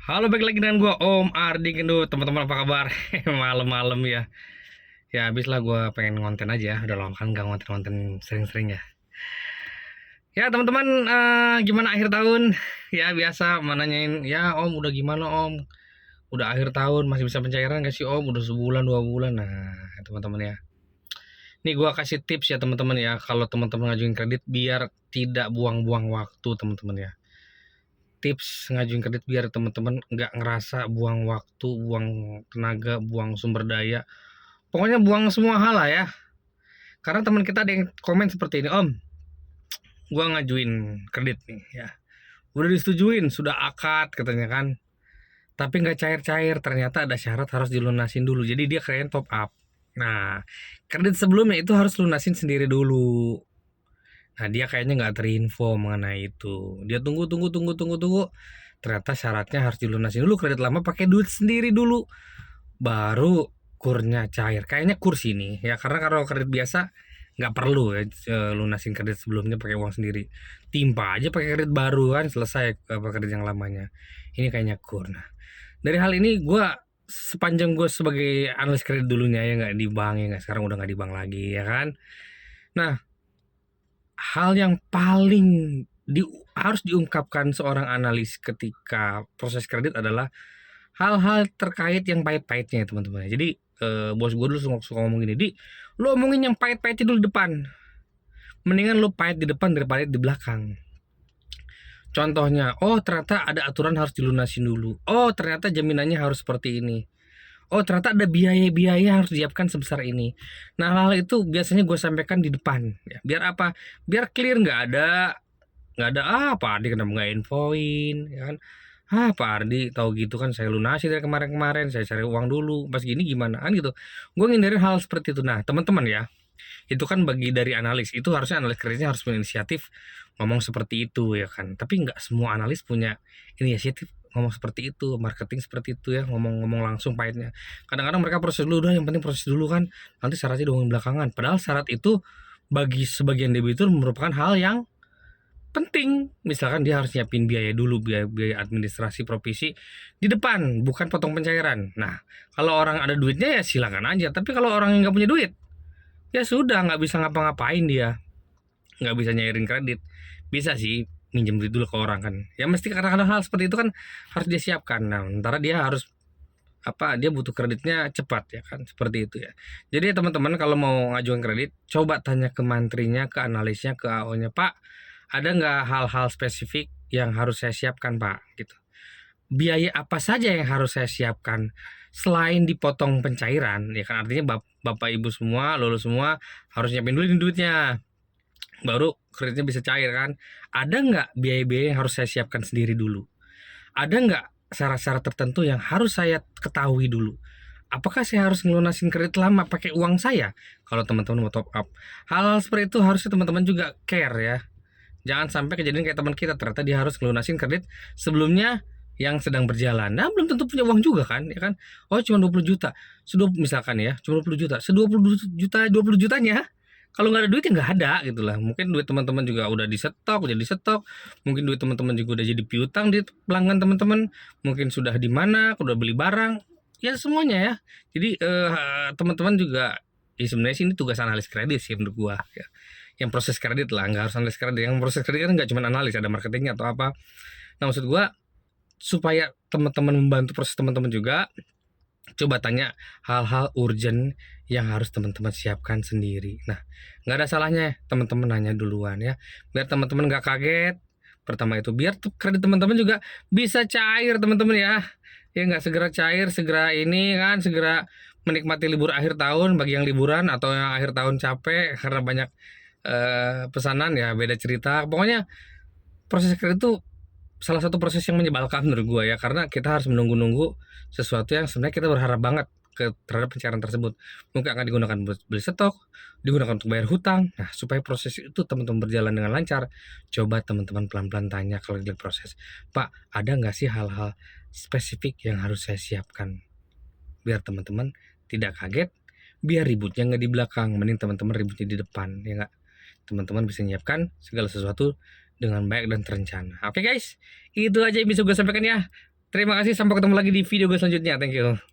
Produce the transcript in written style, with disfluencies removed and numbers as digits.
Halo, balik lagi dengan gua Om Ardi Gendut. Teman-teman apa kabar? Malam-malam ya. Ya habis lah gua pengen ngonten aja. Udah lama kan gak ngonten-ngonten sering-sering ya. Ya teman-teman, gimana akhir tahun? Ya biasa nanyain, ya Om udah gimana Om? Udah akhir tahun masih bisa pencairan gak sih Om? Udah sebulan 2 bulan. Nah teman-teman ya. Nih gua kasih tips ya teman-teman ya. Kalau teman-teman ngajuin kredit biar tidak buang-buang waktu teman-teman ya. Tips ngajuin kredit biar teman-teman nggak ngerasa buang waktu, buang tenaga, buang sumber daya. Pokoknya buang semua hal lah ya. Karena teman kita ada yang komen seperti ini, Om, gua ngajuin kredit nih ya. Udah disetujuin, sudah akad katanya kan. Tapi nggak cair-cair, ternyata ada syarat harus dilunasin dulu. Jadi dia keren top up. Nah, kredit sebelumnya itu harus lunasin sendiri dulu. Nah, dia kayaknya nggak terinfo mengenai itu. Dia tunggu. Ternyata syaratnya harus dilunasin dulu kredit lama pakai duit sendiri dulu. Baru kurnya cair. Kayaknya kurs ini ya, karena kalau kredit biasa nggak perlu ya lunasin kredit sebelumnya pakai uang sendiri. Timpa aja pakai kredit baru kan selesai kredit yang lamanya. Ini kayaknya kur. Nah, dari hal ini gue sepanjang gue sebagai analis kredit dulunya ya nggak di bank ya nggak, sekarang udah nggak di bank lagi ya kan. Nah, hal yang paling di, harus diungkapkan seorang analis ketika proses kredit adalah hal-hal terkait yang pahit-pahitnya ya teman-teman. Jadi bos gue dulu suka ngomong gini, di lo omongin yang pahit-pahitnya dulu depan, mendingan lo pahit di depan daripada di belakang. Contohnya, oh ternyata ada aturan harus dilunasin dulu, oh ternyata jaminannya harus seperti ini, oh ternyata ada biaya-biaya yang harus disiapkan sebesar ini. Nah hal itu biasanya gue sampaikan di depan ya. Biar apa? Biar clear, nggak ada Pak Ardi kenapa nggak infoin ya kan. Pak Ardi tahu gitu kan saya lunasi dari kemarin-kemarin, saya cari uang dulu pas gini gimana kan gitu. Gue ngindarin hal seperti itu. Nah teman-teman ya, itu kan bagi dari analis, itu harusnya analis kreditnya harus berinisiatif ngomong seperti itu ya kan. Tapi nggak semua analis punya inisiatif ngomong seperti itu, marketing seperti itu ya, ngomong-ngomong langsung pahitnya. Kadang-kadang mereka proses dulu, udah yang penting proses dulu kan, nanti syaratnya diomongin belakangan. Padahal syarat itu bagi sebagian debitur merupakan hal yang penting. Misalkan dia harus nyiapin biaya dulu, biaya administrasi provisi di depan, bukan potong pencairan. Nah, kalau orang ada duitnya ya silakan aja. Tapi kalau orang yang nggak punya duit, ya sudah nggak bisa ngapa-ngapain dia, nggak bisa nyairin kredit. Bisa sih minjem duit dulu ke orang kan. Ya mesti kadang-kadang hal seperti itu kan harus dia siapkan. Nah, sementara dia harus dia butuh kreditnya cepat ya kan, seperti itu ya. Jadi teman-teman kalau mau ngajuin kredit coba tanya ke mantrinya, ke analisnya, ke AO-nya, Pak ada nggak hal-hal spesifik yang harus saya siapkan Pak gitu, biaya apa saja yang harus saya siapkan selain dipotong pencairan ya kan. Artinya bapak ibu semua lulus semua harus nyiapin dulu duitnya, baru kreditnya bisa cair kan. Ada nggak biaya-biaya yang harus saya siapkan sendiri dulu, ada nggak syarat-syarat tertentu yang harus saya ketahui dulu. Apakah saya harus ngelunasin kredit lama pakai uang saya kalau teman-teman mau top up? Hal-hal seperti itu harusnya teman-teman juga care ya. Jangan sampai kejadian kayak teman kita, ternyata dia harus ngelunasin kredit sebelumnya yang sedang berjalan. Nah, belum tentu punya uang juga kan, ya kan? Oh, cuma 20 juta. Sudah misalkan ya, cuma 20 juta. 20 jutanya kalau nggak ada duit ya nggak ada gitu lah. Mungkin duit teman-teman juga udah disetok, udah disetok. Mungkin duit teman-teman juga udah jadi piutang di pelanggan teman-teman. Mungkin sudah di mana, udah beli barang. Ya semuanya ya. Jadi teman-teman juga, ya sebenarnya sih ini tugas analis kredit sih menurut gua ya. Yang proses kredit lah, nggak harus analis kredit. Yang proses kredit kan nggak cuma analis, ada marketingnya atau apa. Nah maksud gua supaya teman-teman membantu proses teman-teman juga, coba tanya hal-hal urgent yang harus teman-teman siapkan sendiri. Nah nggak ada salahnya teman-teman nanya duluan ya, biar teman-teman nggak kaget. Pertama itu biar kredit teman-teman juga bisa cair teman-teman ya nggak segera cair, segera ini kan, segera menikmati libur akhir tahun bagi yang liburan atau yang akhir tahun capek karena banyak pesanan ya, beda cerita. Pokoknya proses kredit itu salah satu proses yang menyebalkan menurut gue ya, karena kita harus menunggu-nunggu sesuatu yang sebenarnya kita berharap banget terhadap pencairan tersebut. Mungkin akan digunakan buat beli stok, digunakan untuk bayar hutang. Nah supaya proses itu teman-teman berjalan dengan lancar, coba teman-teman pelan-pelan tanya kalau di proses, Pak ada nggak sih hal-hal spesifik yang harus saya siapkan, biar teman-teman tidak kaget, biar ributnya nggak di belakang, mending teman-teman ributnya di depan ya nggak. Teman-teman bisa menyiapkan segala sesuatu dengan baik dan terencana. Oke guys, itu aja yang bisa gue sampaikan ya. Terima kasih, sampai ketemu lagi di video gue selanjutnya. Thank you.